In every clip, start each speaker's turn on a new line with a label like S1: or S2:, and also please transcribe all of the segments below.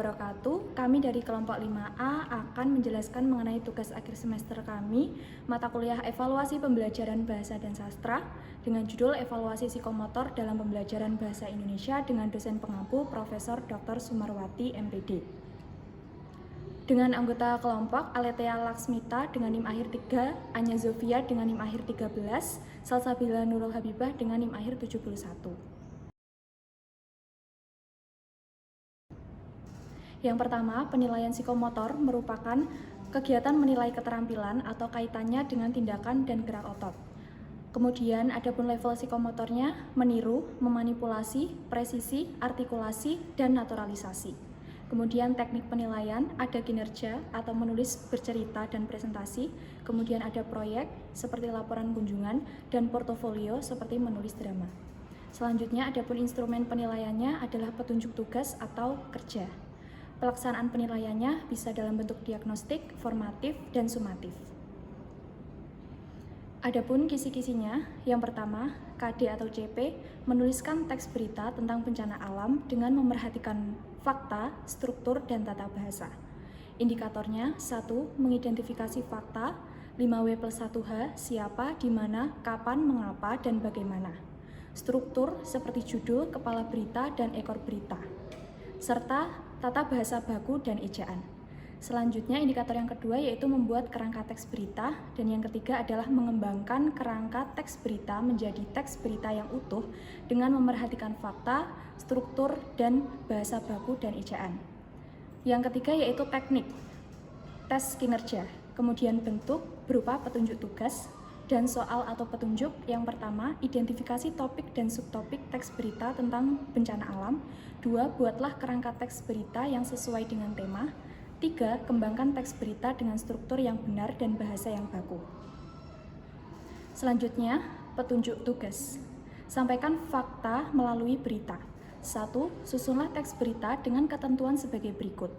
S1: wabarakatuh. Kami dari kelompok 5A akan menjelaskan mengenai tugas akhir semester kami, mata kuliah evaluasi pembelajaran bahasa dan sastra, dengan judul evaluasi psikomotor dalam pembelajaran bahasa Indonesia dengan dosen pengampu Profesor Dr. Sumarwati MPD. Dengan anggota kelompok Aletea Laksmita dengan NIM akhir 3, Anya Zofia dengan NIM akhir 13, Salsabila Nurul Habibah dengan NIM akhir 71. Yang pertama, penilaian psikomotor merupakan kegiatan menilai keterampilan atau kaitannya dengan tindakan dan gerak otot. Kemudian ada pun level psikomotornya, meniru, memanipulasi, presisi, artikulasi, dan naturalisasi. Kemudian teknik penilaian, ada kinerja atau menulis bercerita dan presentasi. Kemudian ada proyek seperti laporan kunjungan dan portofolio seperti menulis drama. Selanjutnya ada pun instrumen penilaiannya adalah petunjuk tugas atau kerja. Pelaksanaan penilaiannya bisa dalam bentuk diagnostik, formatif, dan sumatif. Adapun kisi-kisinya, yang pertama, KD atau CP menuliskan teks berita tentang bencana alam dengan memerhatikan fakta, struktur, dan tata bahasa. Indikatornya, 1. Mengidentifikasi fakta, 5W+1H, siapa, di mana, kapan, mengapa, dan bagaimana. Struktur seperti judul, kepala berita, dan ekor berita. Serta tata bahasa baku dan ejaan. Selanjutnya indikator yang kedua yaitu membuat kerangka teks berita, dan yang ketiga adalah mengembangkan kerangka teks berita menjadi teks berita yang utuh dengan memerhatikan fakta, struktur, dan bahasa baku dan ejaan. Yang ketiga yaitu teknik, tes kinerja, kemudian bentuk berupa petunjuk tugas, dan soal atau petunjuk. Yang pertama, identifikasi topik dan subtopik teks berita tentang bencana alam. 2. Buatlah kerangka teks berita yang sesuai dengan tema. 3. Kembangkan teks berita dengan struktur yang benar dan bahasa yang baku. Selanjutnya, petunjuk tugas. Sampaikan fakta melalui berita. 1. Susunlah teks berita dengan ketentuan sebagai berikut.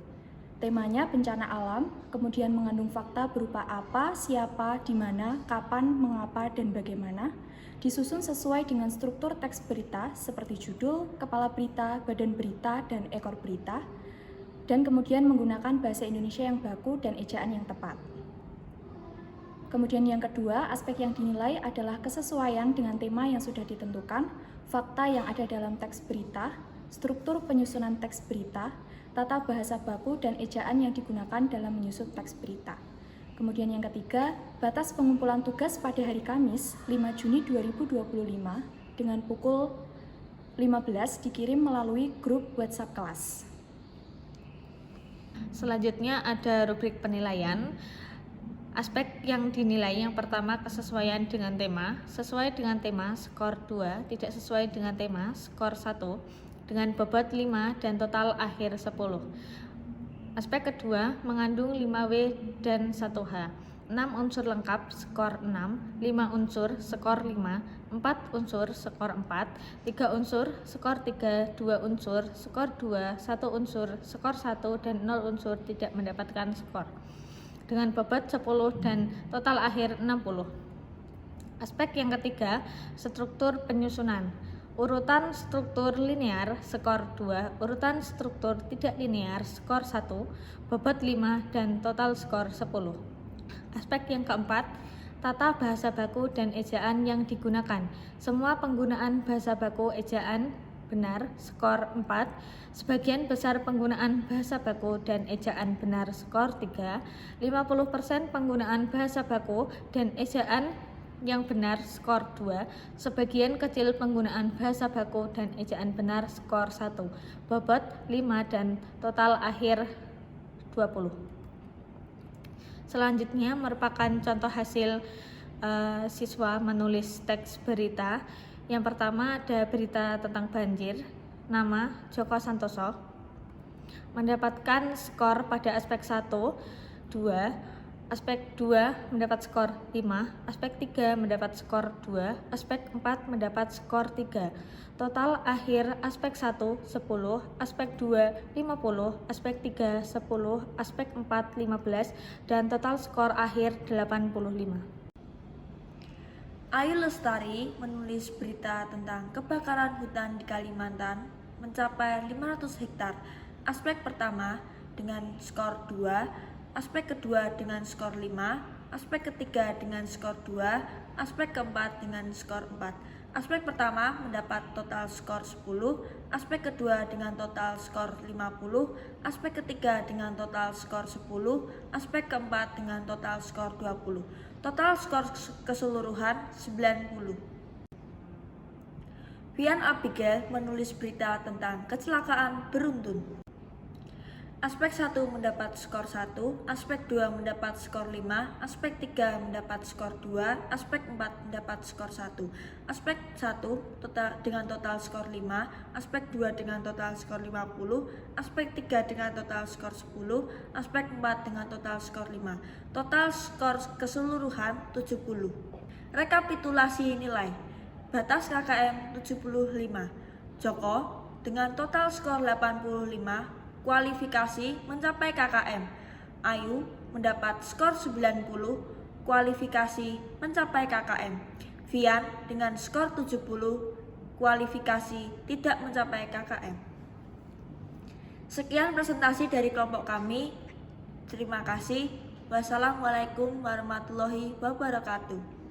S1: Temanya bencana alam, kemudian mengandung fakta berupa apa, siapa, di mana, kapan, mengapa, dan bagaimana. Disusun sesuai dengan struktur teks berita seperti judul, kepala berita, badan berita, dan ekor berita. Dan kemudian menggunakan bahasa Indonesia yang baku dan ejaan yang tepat. Kemudian yang kedua, aspek yang dinilai adalah kesesuaian dengan tema yang sudah ditentukan, fakta yang ada dalam teks berita, struktur penyusunan teks berita, tata bahasa baku dan ejaan yang digunakan dalam menyusun teks berita. Kemudian yang ketiga, batas pengumpulan tugas pada hari Kamis 5 Juni 2025 dengan pukul 15 dikirim melalui grup WhatsApp kelas.
S2: Selanjutnya ada rubrik penilaian. Aspek yang dinilai yang pertama kesesuaian dengan tema. Sesuai dengan tema skor 2, tidak sesuai dengan tema skor 1 dengan bobot 5 dan total akhir 10. Aspek kedua mengandung 5W dan 1H. 6 unsur lengkap skor 6, 5 unsur skor 5, 4 unsur skor 4, 3 unsur skor 3, 2 unsur skor 2, 1 unsur skor 1, dan 0 unsur tidak mendapatkan skor. Dengan bobot 10 dan total akhir 60. Aspek yang ketiga, struktur penyusunan. Urutan struktur linear skor 2, urutan struktur tidak linear skor 1, bobot 5 dan total skor 10. Aspek yang keempat, tata bahasa baku dan ejaan yang digunakan. Semua penggunaan bahasa baku ejaan benar skor 4, sebagian besar penggunaan bahasa baku dan ejaan benar skor 3, 50% penggunaan bahasa baku dan ejaan yang benar skor 2, sebagian kecil penggunaan bahasa baku dan ejaan benar skor 1, bobot 5 dan total akhir 20. Selanjutnya merupakan contoh hasil siswa menulis teks berita. Yang pertama ada berita tentang banjir, nama Joko Santoso, mendapatkan skor pada aspek 1, 2, aspek 2 mendapat skor 5, aspek 3 mendapat skor 2, aspek 4 mendapat skor 3. Total akhir aspek 1 10, aspek 2 50, aspek 3 10, aspek 4 15, dan total skor akhir 85.
S3: Ayu Lestari menulis berita tentang kebakaran hutan di Kalimantan mencapai 500 hektar aspek pertama dengan skor 2, aspek kedua dengan skor 5, aspek ketiga dengan skor 2, aspek keempat dengan skor 4. Aspek pertama mendapat total skor 10, aspek kedua dengan total skor 50, aspek ketiga dengan total skor 10, aspek keempat dengan total skor 20. Total skor keseluruhan 90. Vian Abigail menulis berita tentang kecelakaan beruntun. Aspek 1 mendapat skor 1, aspek 2 mendapat skor 5, aspek 3 mendapat skor 2, aspek 4 mendapat skor 1. Aspek 1 dengan total skor 5, aspek 2 dengan total skor 50, aspek 3 dengan total skor 10, aspek 4 dengan total skor 5. Total skor keseluruhan 70. Rekapitulasi nilai. Batas KKM 75. Joko dengan total skor 85, kualifikasi mencapai KKM. Ayu mendapat skor 90, kualifikasi mencapai KKM. Vian dengan skor 70, kualifikasi tidak mencapai KKM. Sekian presentasi dari kelompok kami. Terima kasih. Wassalamualaikum warahmatullahi wabarakatuh.